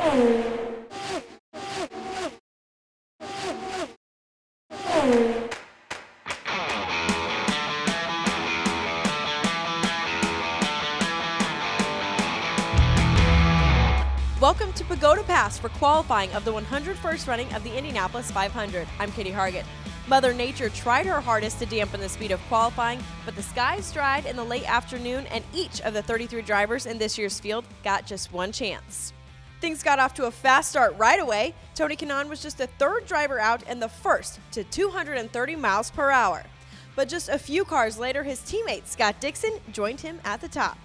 Welcome to Pagoda Pass for qualifying of the 101st running of the Indianapolis 500. I'm Katie Hargitt. Mother Nature tried her hardest to dampen the speed of qualifying, but the skies dried in the late afternoon and each of the 33 drivers in this year's field got just one chance. Things got off to a fast start right away. Tony Kanaan was just the third driver out and the first to 230 miles per hour. But just a few cars later, his teammate Scott Dixon joined him at the top.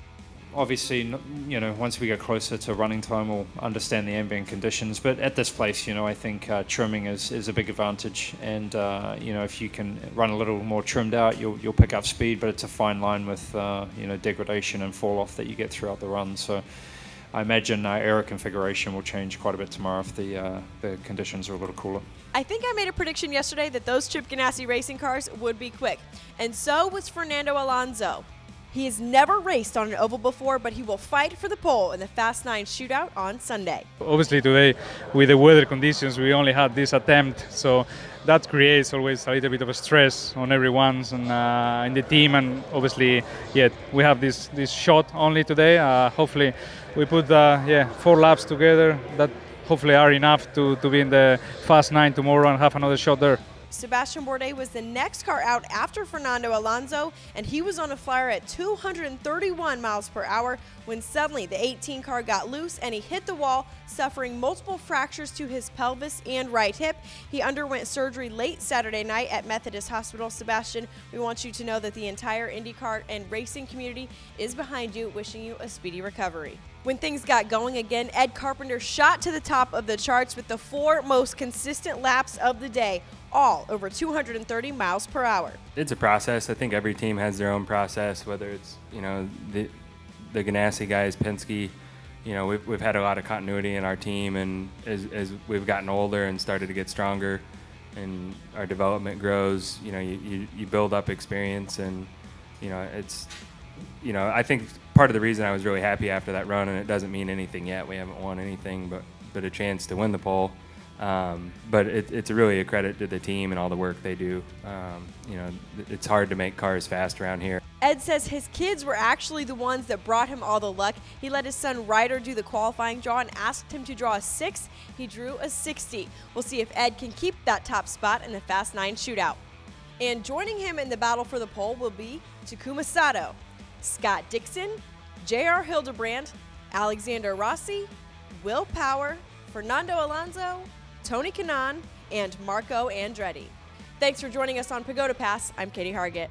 Obviously, you know, once we get closer to running time, we'll understand the ambient conditions. But at this place, you know, I think trimming is a big advantage. And, you know, if you can run a little more trimmed out, you'll pick up speed. But it's a fine line with, you know, degradation and fall off that you get throughout the run. So I imagine our aero configuration will change quite a bit tomorrow if the conditions are a little cooler. I think I made a prediction yesterday that those Chip Ganassi racing cars would be quick. And so was Fernando Alonso. He has never raced on an oval before, but he will fight for the pole in the Fast 9 shootout on Sunday. Obviously today, with the weather conditions, we only had this attempt, so that creates always a little bit of a stress on everyone and in the team, and obviously, yeah, we have this shot only today. Hopefully, we put 4 laps together that hopefully are enough to be in the Fast 9 tomorrow and have another shot there. Sebastian Bourdais was the next car out after Fernando Alonso, and he was on a flyer at 231 miles per hour when suddenly the 18 car got loose and he hit the wall, suffering multiple fractures to his pelvis and right hip. He underwent surgery late Saturday night at Methodist Hospital. Sebastian, we want you to know that the entire IndyCar and racing community is behind you, wishing you a speedy recovery. When things got going again, Ed Carpenter shot to the top of the charts with the 4 most consistent laps of the day, all over 230 miles per hour. It's a process. I think every team has their own process, whether it's, you know, the Ganassi guys, Penske. You know, we've had a lot of continuity in our team, and as we've gotten older and started to get stronger and our development grows, you know, you build up experience, and, you know, it's, you know, I think part of the reason I was really happy after that run, and it doesn't mean anything yet, we haven't won anything, but a chance to win the pole. But it's really a credit to the team and all the work they do. You know, it's hard to make cars fast around here. Ed says his kids were actually the ones that brought him all the luck. He let his son Ryder do the qualifying draw and asked him to draw a 6. He drew a 60. We'll see if Ed can keep that top spot in the Fast 9 shootout. And joining him in the battle for the pole will be Takuma Sato, Scott Dixon, J.R. Hildebrand, Alexander Rossi, Will Power, Fernando Alonso, Tony Kanaan, and Marco Andretti. Thanks for joining us on Pagoda Pass. I'm Katie Hargitt.